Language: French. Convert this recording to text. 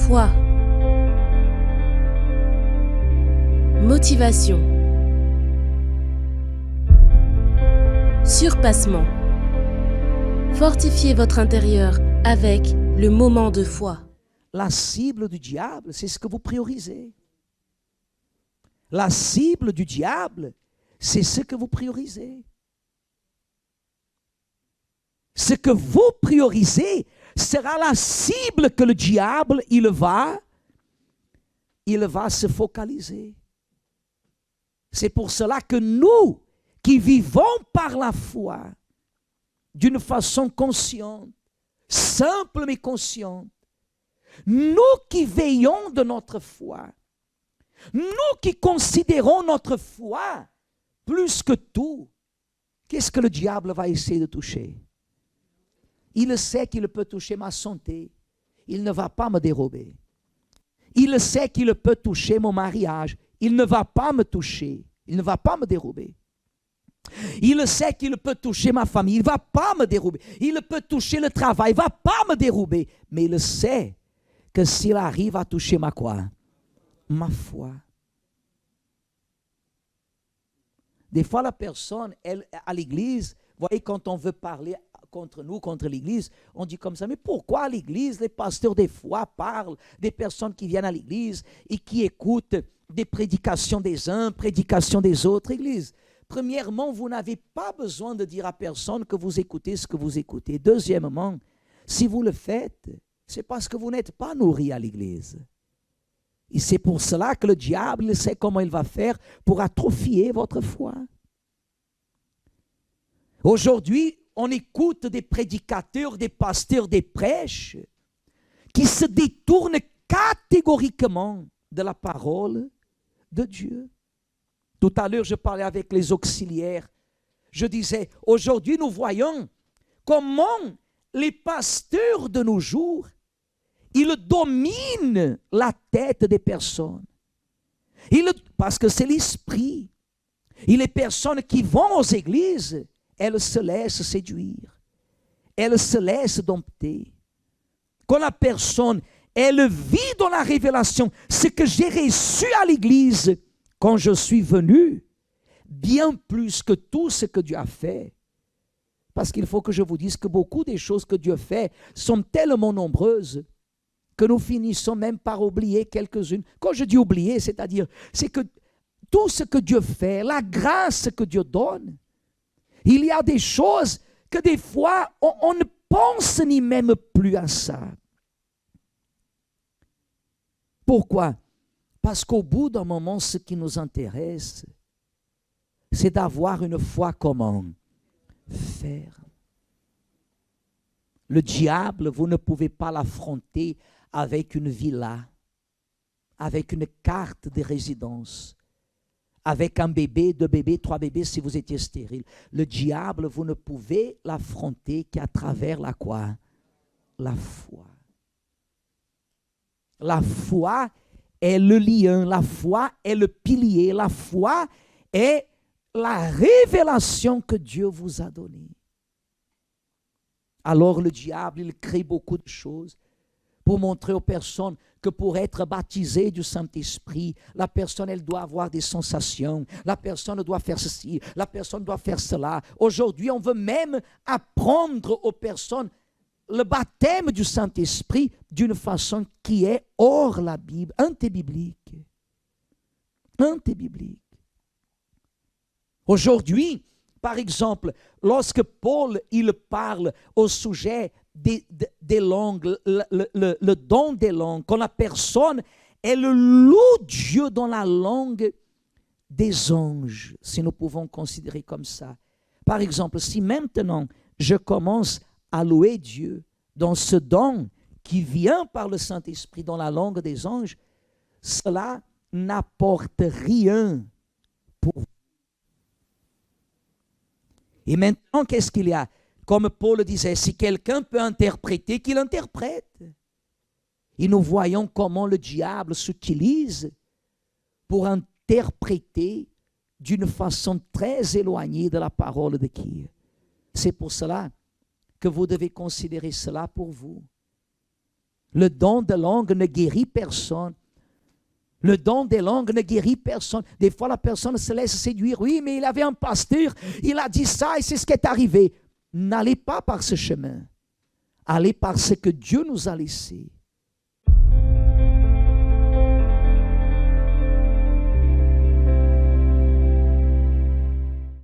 Foi. Motivation. Surpassement. Fortifiez votre intérieur avec le moment de foi. La cible du diable, c'est ce que vous priorisez. La cible du diable, c'est ce que vous priorisez. Ce que vous priorisez sera la cible que le diable, il va se focaliser. C'est pour cela que nous, qui vivons par la foi, d'une façon consciente, simple mais consciente, nous qui veillons de notre foi, nous qui considérons notre foi plus que tout, qu'est-ce que le diable va essayer de toucher? Il sait qu'il peut toucher ma santé. Il ne va pas me dérober. Il sait qu'il peut toucher mon mariage. Il ne va pas me toucher. Il ne va pas me dérober. Il sait qu'il peut toucher ma famille. Il ne va pas me dérober. Il peut toucher le travail. Il ne va pas me dérober. Mais il sait que s'il arrive à toucher ma quoi? Ma foi. Des fois, la personne, elle, à l'église, vous voyez, quand on veut parler contre nous, contre l'église, on dit comme ça, mais pourquoi à l'église, les pasteurs des fois parlent des personnes qui viennent à l'église et qui écoutent des prédications des uns, prédications des autres églises? Premièrement, vous n'avez pas besoin de dire à personne que vous écoutez ce que vous écoutez. Deuxièmement, si vous le faites, c'est parce que vous n'êtes pas nourri à l'église. Et c'est pour cela que le diable, il sait comment il va faire pour atrophier votre foi. Aujourd'hui, on écoute des prédicateurs, des pasteurs, des prêches qui se détournent catégoriquement de la parole de Dieu. Tout à l'heure, je parlais avec les auxiliaires. Je disais, aujourd'hui, nous voyons comment les pasteurs de nos jours, ils dominent la tête des personnes. Parce que c'est l'esprit. Et les personnes qui vont aux églises, elles se laissent séduire. Elles se laissent dompter. Quand la personne, elle vit dans la révélation ce que j'ai reçu à l'église quand je suis venu, bien plus que tout ce que Dieu a fait. Parce qu'il faut que je vous dise que beaucoup des choses que Dieu fait sont tellement nombreuses que nous finissons même par oublier quelques-unes. Quand je dis oublier, c'est-à-dire, c'est que tout ce que Dieu fait, la grâce que Dieu donne, il y a des choses que des fois, on ne pense ni même plus à ça. Pourquoi? Parce qu'au bout d'un moment, ce qui nous intéresse, c'est d'avoir une foi comment? Ferme. Le diable, vous ne pouvez pas l'affronter avec une villa, avec une carte de résidence, avec un bébé, 2 bébés, 3 bébés si vous étiez stérile. Le diable, vous ne pouvez l'affronter qu'à travers la quoi? La foi. La foi est le lien, la foi est le pilier, la foi est la révélation que Dieu vous a donnée. Alors le diable, il crée beaucoup de choses pour montrer aux personnes que pour être baptisé du Saint-Esprit, la personne, elle doit avoir des sensations, la personne doit faire ceci, la personne doit faire cela. Aujourd'hui, on veut même apprendre aux personnes le baptême du Saint-Esprit d'une façon qui est hors la Bible, antibiblique. Antibiblique. Aujourd'hui, par exemple, lorsque Paul il parle au sujet des langues, le don des langues, quand la personne, elle loue Dieu dans la langue des anges, si nous pouvons considérer comme ça. Par exemple, si maintenant je commence à louer Dieu dans ce don qui vient par le Saint-Esprit dans la langue des anges, cela n'apporte rien pour vous. Et maintenant, qu'est-ce qu'il y a? Comme Paul disait, si quelqu'un peut interpréter, qu'il interprète. Et nous voyons comment le diable s'utilise pour interpréter d'une façon très éloignée de la parole de qui. C'est pour cela que vous devez considérer cela pour vous. Le don de langue ne guérit personne. Le don des langues ne guérit personne. Des fois, la personne se laisse séduire. Oui, mais il avait un pasteur, il a dit ça et c'est ce qui est arrivé. N'allez pas par ce chemin. Allez par ce que Dieu nous a laissé.